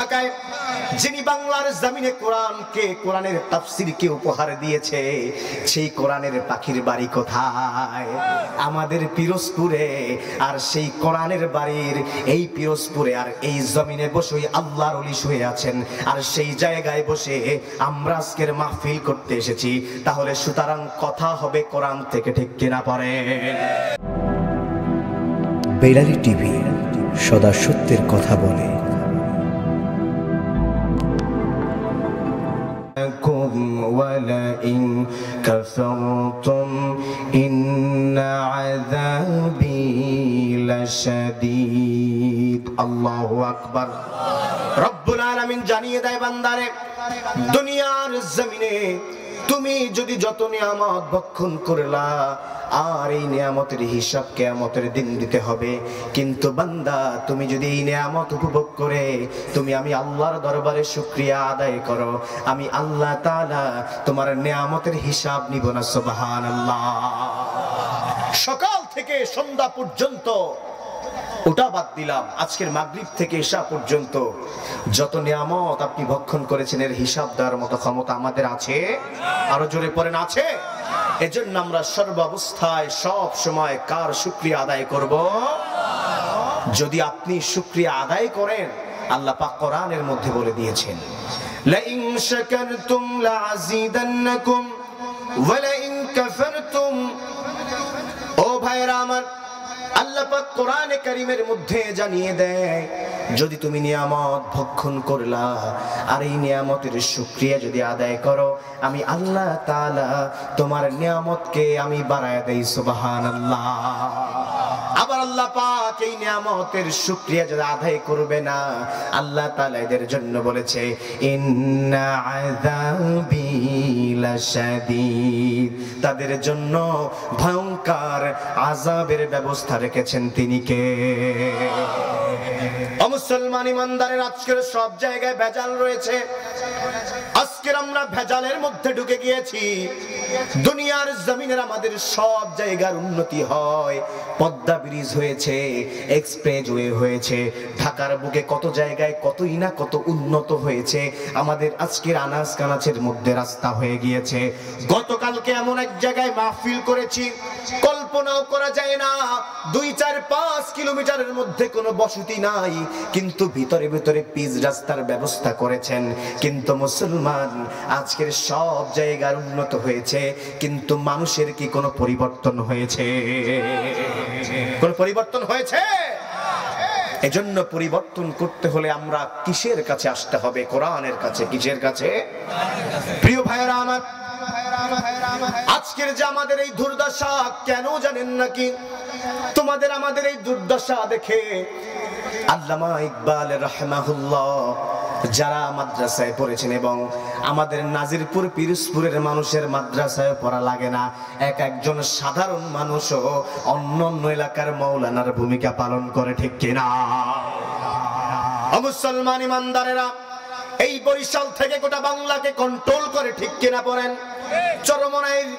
ঢাকায়, যিনি বাংলার জমিনে কোরআনকে, কোরআনের তাফসীরকে উপহার দিয়েছে, সেই কোরআনের পাখির বাড়ি কোথায়? আমাদের পিরোজপুরে। আর সেই কোরআনের বাড়ির এই পিরোজপুরে আর এই জমিনে বসেই আল্লাহর ওলি শুয়ে আছেন, আর সেই জায়গায় বসে আমরা আজকের মাহফিল করতে এসেছি। তাহলে সুতরাং কথা হবে কোরআন থেকে, ঠিক কিনা পড়েন? বেলালি টিভি সদা সত্যের কথা বলে। ولئن كفرتم إن عذابي لشديد। الله أكبر। রব্বুল আলামিন জানিয়ে দেয় বান্দারে, দুনিয়ার জমিনে তুমি যদি যত নিয়ামত ভক্ষণ করলা, আর এই নিয়ামতের হিসাব কিয়ামতের দিন দিতে হবে। কিন্তু বান্দা, তুমি যদি এই নিয়ামত উপভোগ করে তুমি আমি আল্লাহর দরবারে শুকরিয়া আদায় করো, আমি আল্লাহ তাআলা তোমার নিয়ামতের হিসাব নিব না। সুবহানাল্লাহ। সকাল থেকে সন্ধ্যা পর্যন্ত, ওটা বাদ দিলাম, আজকের মাগরিব থেকে ঈশা পর্যন্ত যত নিয়ামত আপনি ভক্ষণ করেছেন এর হিসাব দেওয়ার মতো ক্ষমতা আমাদের আছে? আরো জোরে পড়েন, আছে? এজন্য আমরা সর্বাবস্থায় সব সময় কার শুকরিয়া আদায় করব? যদি আপনি শুকরিয়া আদায় করেন, আল্লাহ পাক কোরআনের মধ্যে বলে দিয়েছেন, লা ইন শাকারতুম লাযিদান্নাকুম ওয়া লা ইন কাফারতুম। ও ভাইরা আমার, আল্লাহ পাক কোরআনে কারীমের মধ্যে জানিয়ে দেয়, যদি তুমি নিয়ামত ভক্ষণ করলা আর এই নিয়ামতের শুকরিয়া যদি আদায় করো, আমি আল্লাহ তাআলা তোমার নিয়ামতকে আমি বাড়ায় দেই। সুবহানাল্লাহ। আবার আল্লাহ পাক এই নিয়ামতের শুকরিয়া যদি আদায় করবে না, আল্লাহ তাআলা এদের জন্য বলেছে, ইন্না আযাবি লাশাদীদ। তাদের জন্য ভয়ঙ্কর আযাবের ব্যবস্থা রেখেছেন তিনি কে? মুসলমান ইমানদারের আজকের সব জায়গায় ভেজাল রয়েছে। আজকের আমরা ভেজালের মধ্যে ঢুকে গিয়েছি। দুনিয়ার জমিনের আমাদের সব জায়গার উন্নতি হয়, পদ্মা ব্রিজ হয়েছে, এক্সপ্রেসওয়ে হয়েছে, ঢাকার বুকে কত জায়গায় কতই না কত উন্নত হয়েছে। আমাদের আজকের আনাজ কানাচের মধ্যে রাস্তা হয়ে গিয়েছে। গতকালকে এমন এক জায়গায় মাহফিল করেছি, কল্পনাও করা যায় না, 2-4-5 কিলোমিটারের মধ্যে কোনো বসতি নাই, কিন্তু ভিতরে ভিতরে পিচ রাস্তার ব্যবস্থা করেছেন। কিন্তু মুসলমান, আজকের সব জায়গার উন্নত হয়েছে, কিন্তু মানুষের কি কোনো পরিবর্তন হয়েছে? কোন পরিবর্তন হয়েছে? এজন্য পরিবর্তন করতে হলে আমরা কিসের কাছে আসতে হবে? কোরআনের কাছে। কিসের কাছে? প্রিয় ভাইরা আমার, আজকের যে আমাদের এই দুর্দশা, কেন জানেন নাকি? তোমাদের আমাদের এই দুর্দশা দেখে আল্লামা ইকবাল রাহিমাহুল্লাহ, যারা মাদ্রাসায় পড়েছেন, এবং আমাদের নাজিরপুর পিরোজপুরের মানুষের মাদ্রাসায় পড়া লাগে না, এক একজন সাধারণ মানুষও অন্য অন্য এলাকার মাওলানার ভূমিকা পালন করে, ঠিক কিনা? মুসলমান ইমানদারেরা, এই বরিশাল থেকে গোটা বাংলাকে কন্ট্রোল করে, ঠিক কিনা পড়েন? চরমনাইয়ের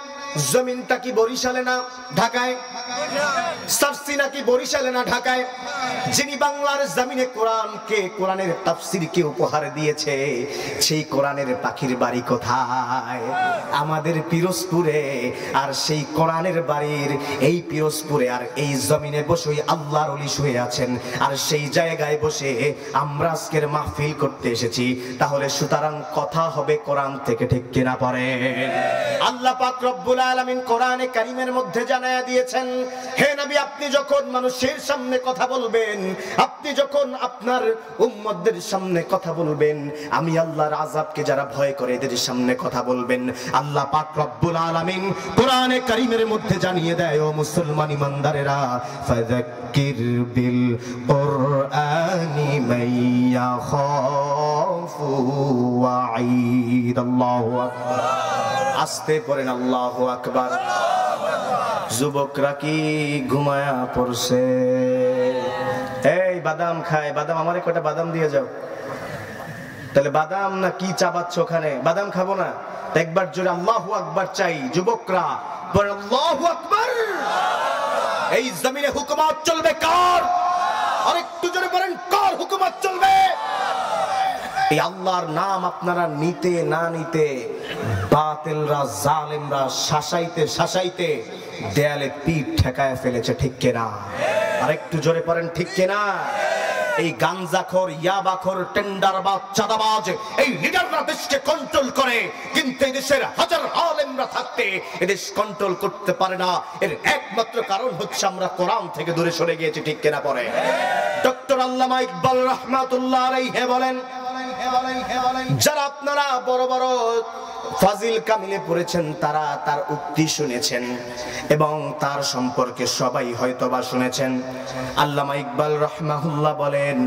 জমিনটা কি বরিশালে না ঢাকায়? সারসি নাকি বরিশালে না ঢাকায়? যিনি বাংলার জমিনে কোরআনকে, কোরআনের তাফসীরকে উপহার দিয়েছে, সেই কোরআনের পাখির বাড়ি কোথায়? আমাদের পিরোজপুরে। আর সেই কোরআনের বাড়ির এই পিরোজপুরে আর এই জমিনে বসেই আল্লাহর ওলি শুয়ে আছেন, আর সেই জায়গায় বসে আমরা আজকের মাহফিল করতে এসেছি। তাহলে সুতরাং কথা হবে কোরআন থেকে, ঠিক কিনা পড়েন? আল্লাহ পাক রব্বুল আলামিন কোরআনে কারীমের মধ্যে জানায়া দিয়েছেন, হে নবী, আপনি যখন মানুষের সামনে কথা বলবেন, আপনি যখন আপনার উম্মতদের সামনে কথা বলবেন, আমি আল্লাহর আযাবকে যারা ভয় করে এদের সামনে কথা বলবেন। আল্লাহ পাক রব্বুল আলামিন কোরআনে কারীমের মধ্যে জানিয়ে দেয়, ও মুসলমান ইমানদারেরা, ফাযাক্কির বিল কুরআনি মাইয়া খাফু ওয়াঈদ। আল্লাহু আকবার। আস্তে পড়েন, আল্লাহু আকবার। যুবকরা কি ঘুমায়া পড়ছে? এই বাদাম খায়, বাদাম, আমারে কয়টা বাদাম দিয়ে যাও। তাহলে বাদাম না কি চাবাচ্ছ ওখানে? বাদাম খাবো না? একবার জোরে আল্লাহু আকবার চাই। যুবকরা বলেন আল্লাহু আকবার। এই জমিনে হুকুমত চলবে কার? আরেকটু জোরে বলেন, কার হুকুমত চলবে? এই আল্লাহর নাম আপনারা নিতে না নিতে বাতিলরা জালেমরা শাসাইতে শাসাইতে দেয়ালে পিঠ ঠেকায় ফেলেছে, ঠিক কিনা? আর একটু জোরে পড়েন, ঠিক কিনা? এই গাঞ্জাখোর, ইয়াবাখোর, টেন্ডারবাজ, চাঁদাবাজ এই লিডাররা দেশকে কন্ট্রোল করে, কিন্তু এই দেশের হাজার আলেমরা থাকতে এদেশ কন্ট্রোল করতে পারে না। এর একমাত্র কারণ হচ্ছে আমরা কোরআন থেকে দূরে সরে গিয়েছি, ঠিক কিনা? পরে ডক্টর আল্লামা ইকবাল রাহমাতুল্লাহ আলাইহি বলেন, যারা আপনারা বড় বড় ফাজিল কামিলে পড়েছেন তারা তার উক্তি শুনেছেন এবং তার সম্পর্কে সবাই হয়তোবা শুনেছেন। আল্লামা ইকবাল রাহমাহুল্লাহ বলেন,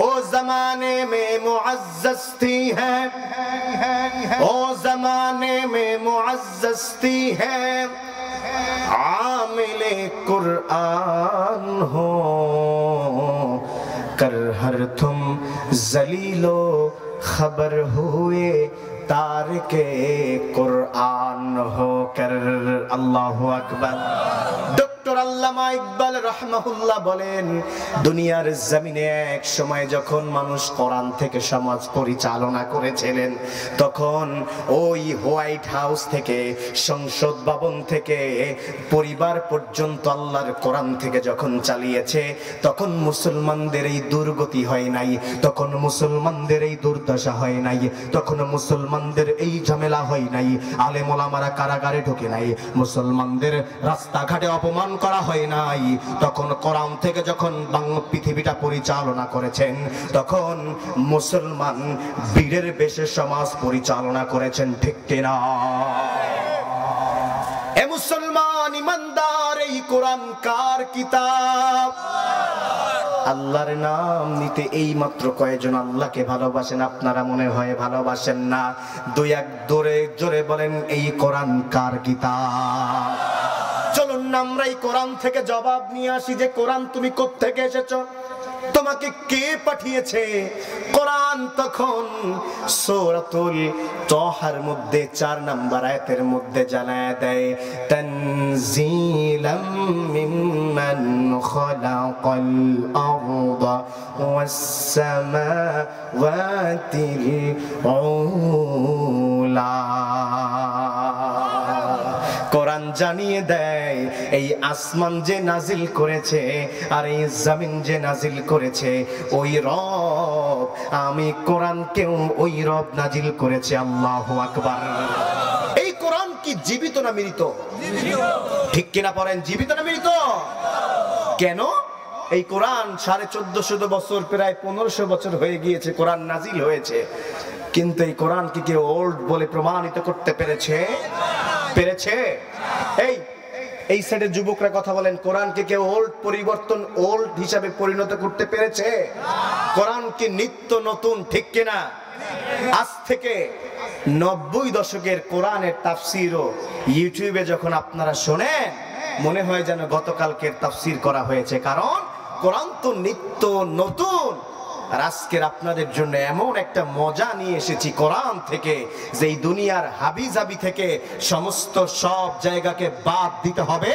ও জামানে মে মুআজ্জাজতি হ্যায়, ও জামানে মে মুআজ্জাজতি হ্যায়, आमिले कुरान हो कर हर तुम जलीलो खबर हुए तारके कुरान हो कर। अल्लाहु अकबर। ডক্টর আল্লামা ইকবাল রাহমাহুল্লাহ বলেন, দুনিয়ার জমিনে এক সময় যখন মানুষ কোরআন থেকে সমাজ পরিচালনা করেছিলেন, তখন ওই হোয়াইট হাউস থেকে, সংসদ ভবন থেকে পরিবার পর্যন্ত আল্লাহর কোরআন থেকে যখন চালিয়েছে, তখন মুসলমানদের এই দুর্গতি হয় নাই, তখন মুসলমানদের এই দুর্দশা হয় নাই, তখন মুসলমানদের এই ঝামেলা হয় নাই, আলেম ওলামারা কারাগারে ঢোকে নাই, মুসলমানদের রাস্তাঘাটে অপমান করা হয় নাই। তখন কোরআন থেকে যখন পৃথিবীটা পরিচালনা করেছেন, তখন মুসলমান বীরের বেশে সমাজ পরিচালনা করেছেন, ঠিক কিনা? এ মুসলমান ইমানদার, এই কোরআন কার কিতাব? আল্লাহর নাম নিতে এই মাত্র কয়েকজন আল্লাহকে ভালোবাসেন? আপনারা মনে হয় ভালোবাসেন না। দুই এক জোরে বলেন, এই কোরআন কার কিতাব? চলুন না আমরা এই কোরআন থেকে জবাব নিয়ে আসি যে কোরআন তুমি কোত্থেকে এসেছো, তোমাকে কে পাঠিয়েছে? কোরআন তখন সূরাতুল তাহার মধ্যে 4 নম্বর আয়াতের মধ্যে জানায় দেয়, তানজিলাম মিম্মান খালাকাল আরদা ওয়াস সামাওয়াতিল উলা। কোরআন জানিয়ে দেয় এই আসমান যে নাজিল করেছে আর এই জমিন যে নাজিল করেছে, ওই রব, আমি কোরআনকেও ওই রব নাজিল করেছে। আল্লাহু আকবার। এই কোরআন কি জীবিত না মৃত? ঠিক কিনা পড়েন, জীবিত না মৃত? কেন? এই কোরআন 1450 বছর, প্রায় 1500 বছর হয়ে গিয়েছে কোরআন নাজিল হয়েছে, কিন্তু এই কোরআন কি কেউ ওল্ড বলে প্রমাণিত করতে পেরেছে? এই সাইডের যুবকরা কথা বলেন, কোরআনকে কেউ ওল্ড হিসাবে পরিণত করতে পেরেছে? কোরআন কি নিত্য নতুন, ঠিক কিনা? আজ থেকে 90 দশকের কোরআনের তাফসিরও ইউটিউবে যখন আপনারা শোনেন, মনে হয় যেন গতকালকের তাফসির করা হয়েছে, কারণ কোরআন তো নিত্য নতুন। আর আজকের আপনাদের জন্য এমন একটা মজা নিয়ে এসেছি কোরআন থেকে, যে এই দুনিয়ার হাবিজাবি থেকে সমস্ত সব জায়গাকে বাদ দিতে হবে।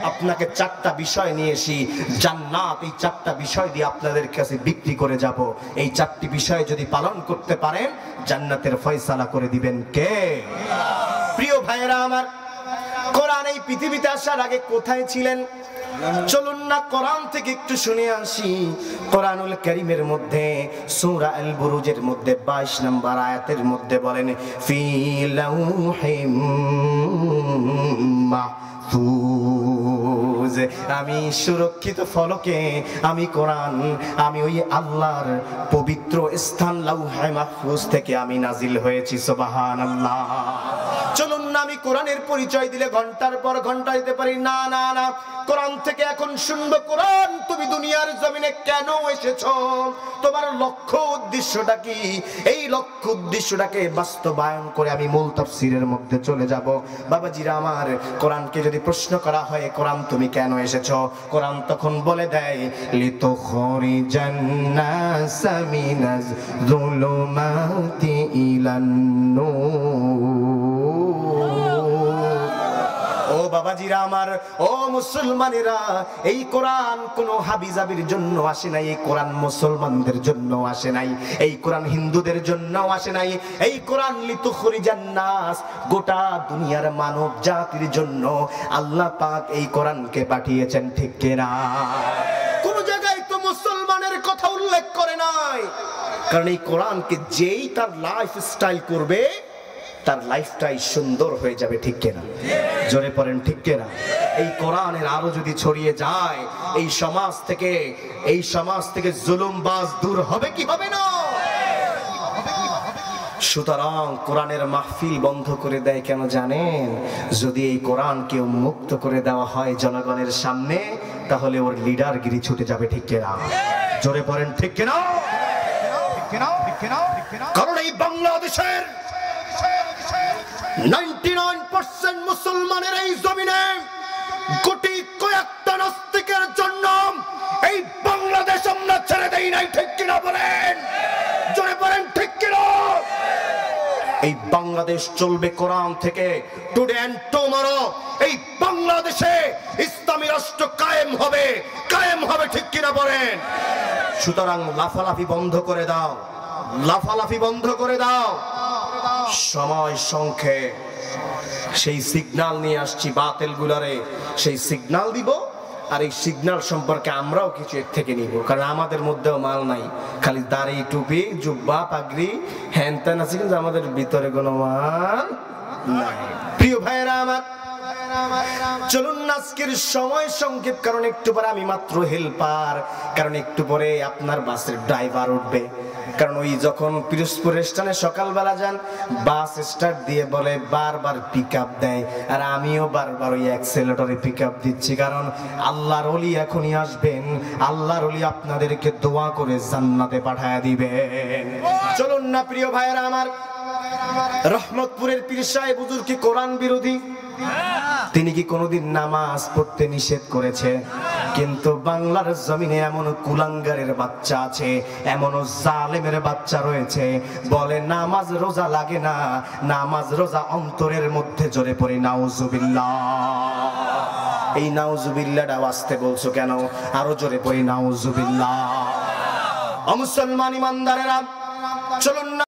আপনাকে 4টা বিষয় নিয়ে এসি, জান্নাত, এই 4টা বিষয় দিয়ে আপনাদের কাছে বিক্রি করে যাব। এই 4টি বিষয় যদি পালন করতে পারেন, জান্নাতের ফয়সালা করে দিবেন কে? প্রিয় ভাইয়েরা আমার, কোরআন এই পৃথিবীতে আসার আগে কোথায় ছিলেন? চলুন না কোরআন থেকে একটু শুনে আসি। কোরআনুল কারীমের মধ্যে সূরা আল বুরুজের মধ্যে 22 নম্বর আয়াতের মধ্যে বলেন, ফি লাউহিম মাহফুজ, আমি সুরক্ষিত ফলকে, আমি কোরআন, আমি ওই আল্লাহর পবিত্র স্থান লাউহে মাহফুজ থেকে আমি নাজিল হয়েছি। সুবহানাল্লাহ। চলুন না, আমি কোরআনের পরিচয় দিলে ঘন্টার পর ঘন্টা দিতে পারি না, না না। কোরআন থেকে এখন শুনবো, কোরআন তুমি দুনিয়ার জমিনে কেন এসেছো, তোমার লক্ষ্য উদ্দেশ্যটা কি? এই লক্ষ্য উদ্দেশ্যটাকে বাস্তবায়ন করে আমি মূল তাফসীরের মধ্যে চলে যাব। বাবাজিরা আমার, কোরআনকে যদি প্রশ্ন করা হয়, কোরআন তুমি কেন এসেছো, কোরআন তখন বলে দেয়, লিতুখরিজান নাসা মিনাজ যুলুমাতি ইলান নূর। ও বাবাজিরা আমার, ও মুসলমানেরা, এই কোরআন কোন হাবিজাবির জন্য আসে নাই, এই কোরআন মুসলমানদের জন্য আসে নাই, এই কোরআন হিন্দুদের জন্য আসে নাই, এই কোরআন লিতুখরিজান নাস, গোটা দুনিয়ার মানব জাতির জন্য আল্লাহ পাক এই কোরআনকে পাঠিয়েছেন, ঠিক কিনা? কোন জায়গায় তো মুসলমানের কথা উল্লেখ করে নাই, কারণ এই কোরআনকে যেই তার লাইফস্টাইল করবে তার লাইফটাই সুন্দর হয়ে যাবে, ঠিক কিনা? জোরে পড়েন ঠিক কিনা? এই কোরআনের আলো যদি ছড়িয়ে যায় এই সমাজ থেকে জুলুমবাজ দূর হবে কি হবে না? সুতরাং কোরআনের মাহফিল বন্ধ করে দেয় কেন জানেন? যদি এই কোরআনকে উন্মুক্ত করে দেওয়া হয় জনগণের সামনে, তাহলে ওর লিডারগিরি ছুটে যাবে, ঠিক কিনা? জোরে পড়েন ঠিক কিনা? কারণ এই বাংলাদেশের 99% মুসলমানের এই জমিনে কোটি কয়েকটা নাস্তিকের জন্য এই বাংলাদেশ আমরা ছেড়ে দেই নাই, ঠিক কিনা বলেন? জোরে বলেন ঠিক কিনা? এই বাংলাদেশ চলবে কোরআন থেকে। টুডে এন্ড টুমরো এই বাংলাদেশে ইসলামী রাষ্ট্র কায়েম হবে, ঠিক কিনা বলেন? সুতরাং লাফালাফি বন্ধ করে দাও, লাফালাফি বন্ধ করে দাও। সময় সংক্ষেপ, সেই সিগন্যাল নিয়ে আসছি বাতিল গুলারে, সেই সিগন্যাল দিব, আর এই সিগন্যাল সম্পর্কে আমরাও কিছু এর থেকে নিব, কারণ আমাদের মধ্যেও মাল নাই, খালি দাড়ি টুপি জুব্বা পাগড়ি হ্যান ত্যান আছে, কিন্তু আমাদের ভিতরে কোনো মাল নাই। প্রিয় ভাইরা আমার, চলুন আজকের সময় সংক্ষেপ, কারণ একটু পরে আমি মাত্র হেল্পার, কারণ একটু পরে আপনার বাসের ড্রাইভার উঠবে। কারণ ওই যখন পিরোজপুর স্টেশনে সকালবেলা যান, বাস স্টার্ট দিয়ে বলে বারবার পিক আপ দেয়, আর আমিও বারবার ওই অ্যাক্সেলেটরে পিক আপ দিচ্ছি, কারণ আল্লাহর ওলি এখনই আসবেন, আল্লাহর ওলি আপনাদেরকে দোয়া করে জান্নাতে পাঠায় দিবেন। চলুন না প্রিয় ভাইয়েরা আমার, রহমতপুরের পীর সাহেব হুজুর কি কোরআন বিরোধী? তিনি কি কোনোদিন নামাজ পড়তে নিষেধ করেছে? কিন্তু বাংলার জমিনে এমন কুলাঙ্গারের বাচ্চা আছে, এমন জালেমের বাচ্চা রয়েছে, বলে নামাজ রোজা লাগে না, নামাজ রোজা অন্তরের মধ্যে। জোরে পড়ি নাউজুবিল্লাহ। এই নাউজুবিল্লাহটা আসতে বলছো কেন? আরো জোরে পড়ি নাউজুবিল্লাহ। মুসলমান ইমানদারেরা, চলুন না